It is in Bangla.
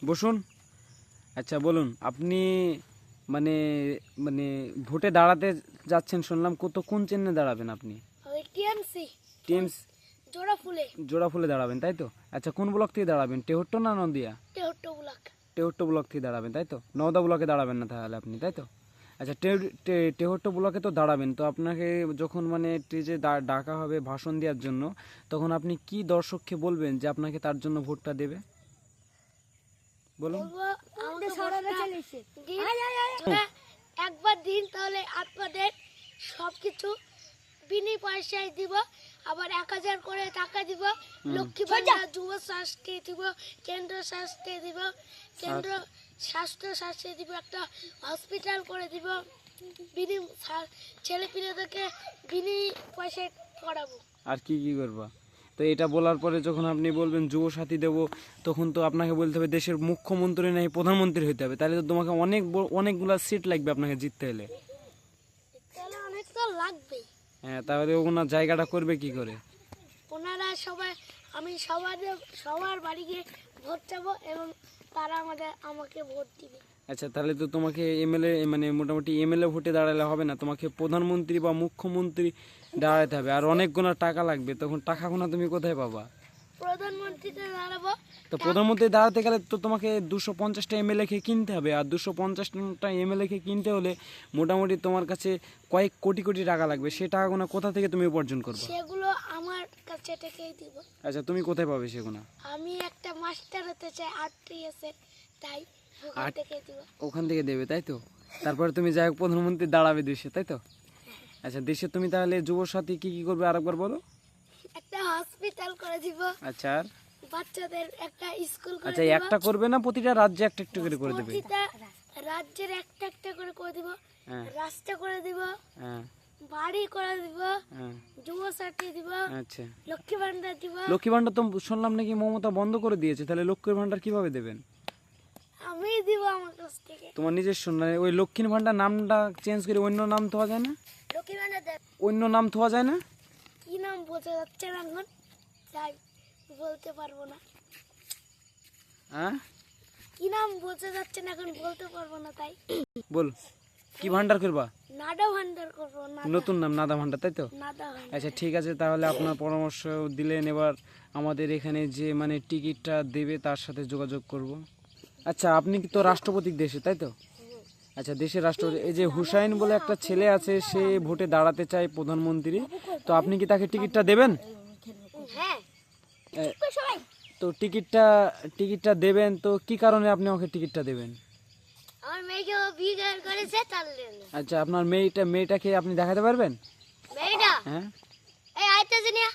বসুন। আচ্ছা বলুন, আপনি মানে মানে ভোটে দাঁড়াতে যাচ্ছেন শুনলাম, কোন চিহ্নে দাঁড়াবেন আপনি? টিএমসি টিএমস জোড়া ফুলে ফুলে দাঁড়াবেন তাই তো? আচ্ছা কোন ব্লক থেকে দাঁড়াবেন, টেহট্ট না নদিয়া? টেহট্ট ব্লক। টেহট্ট ব্লক থেকে দাঁড়াবেন তাই তো? নওদা ব্লকে দাঁড়াবেন না তাহলে আপনি, তাই তো? আচ্ছা টেহট্ট ব্লকে তো দাঁড়াবেন, তো আপনাকে যখন মানে স্টেজে ডাকা হবে ভাষণ দেওয়ার জন্য, তখন আপনি কি দর্শককে বলবেন যে আপনাকে তার জন্য ভোটটা দেবে? বলুন। বলবো আমাকে ভোটটা দিন। একবার দিন তাহলে আপনাদের সবকিছু বিনি পয়সায় দিব, আবার 1000 করে টাকা দিব, লক্ষ্মী ভান্ডার, যুব স্বাস্থ্য দিব, কেন্দ্র স্বাস্থ্য দিব, কেন্দ্র স্বাস্থ্য স্বাস্থ্য দিব, একটা হসপিটাল করে দিব, বিনি ছেলে পিলেদেরকে বিনি পয়সায় পড়াবো। আর কি কি করবা? তো এটা বলার পরে যখন আপনি বলবেন যুব সাথী দেবো, তখন তো আপনাকে বলতে হবে দেশের মুখ্যমন্ত্রী নাই প্রধানমন্ত্রী হতে হবে, তাহলে তো তোমাকে অনেকগুলা সিট লাগবে আপনাকে জিততে হলে। তাহলে অনেক তো লাগবেই। হ্যাঁ, তাহলে ওনার জায়গাটা করবে কি করে? ওনারা সবাই, আমি সবার বাড়ি গিয়ে ভোট চাবো এবং তারা আমাকে ভোট দিবে। আচ্ছা, তাহলে তো তোমাকে এমএলএ মানে মোটামুটি এমএলএ ভোটে দাঁড়ালে হবে না, তোমাকে প্রধানমন্ত্রী বা মুখ্যমন্ত্রী দাঁড়াতে হবে, আর অনেকগুলো টাকা লাগবে, তখন টাকাগুলো তুমি কোথায় পাবা? প্রধানমন্ত্রীতে দাঁড়াবো। তো প্রধানমন্ত্রী দাঁড়াতে গেলে তো তোমাকে 250টা এমএলএ কে কিনতে হবে, আর 250টা এমএলএ কে কিনতে হলে মোটামুটি তোমার কাছে কয়েক কোটি কোটি টাকা লাগবে, সেই টাকাগুলো কোথা থেকে তুমি উপার্জন করবে? সেগুলো আমার কাছে থেকেই দিব। আচ্ছা, তুমি কোথায় পাবে সেগুলো? আমি একটা মাস্টার হতে চাই আরটিএস এর, তাই ওখান থেকে দিব। ওখান থেকে দেবে তাই তো? তারপরে তুমি যাই হোক প্রধানমন্ত্রী দাঁড়াবে দেশে, তাই তো? আচ্ছা, দেশে তুমি তাহলে যুব সাথী কি কি করবে আরেকবার বলো। একটা হসপিটাল করে দিব। আচ্ছা, আর বাচ্চাদের একটা স্কুল করে আচ্ছা দিব। একটা করবে না, প্রতিটা রাজ্যে একটা একটু করে দেবে? প্রতিটা রাজ্যের একটা একটা করে দিব। হ্যাঁ রাস্তা করে দিব, হ্যাঁ বাড়ি করে দিব, হ্যাঁ। যুব সাথী দিব, আচ্ছা, লক্ষ্মী ভান্ডার দিব। লক্ষ্মী ভান্ডার তো শুনলাম নাকি মমতা বন্ধ করে দিয়েছে, তাহলে লক্ষ্মীর ভান্ডার কিভাবে দেবেন? আমি দিব আমার কাছ থেকে। তোমার নিজস্ব না, ওই লক্ষ্মীর ভান্ডার নামটা চেঞ্জ করে অন্য নাম থোয়া যায় না? লক্ষ্মী ভান্ডার দেব। অন্য নাম থোয়া যায় না? কি নাম বোঝা যাচ্ছে না এখন, তাই বলতে পারবো না। হ্যাঁ, কি নাম বোঝা যাচ্ছে না এখন, বলতে পারবো না, তাই বল কি ভান্ডার করবা? নাডা ভান্ডার করবো। নতুন নাম নাদা ভান্ডার, তাই তো? নাডা ভান্ডার। আচ্ছা ঠিক আছে, তাহলে আপনার পরামর্শ দিলেন, এবার আমাদের এখানে যে মানে টিকিটটা দেবে তার সাথে যোগাযোগ করব। আচ্ছা, আপনি কি তো রাষ্ট্রপতির দেশে, তাই তো? আচ্ছা, দেশের রাষ্ট্রপতি এই যে হুসাইন বলে একটা ছেলে আছে, সে ভোটে দাঁড়াতে চায় প্রধানমন্ত্রী, তো আপনি কি তাকে টিকিটটা দেবেন? হ্যাঁ, সবাই তো টিকিটটা দেবেন, তো কি কারণে আপনি ওকে টিকিটটা দেবেন? আমার মেয়েকে বিয়ে করেছে তার জন্য। আচ্ছা, আপনার মেয়েটাকে আপনি দেখাতে পারবেন? মেয়েটা হ্যাঁ। এই আইতে জিনিয়া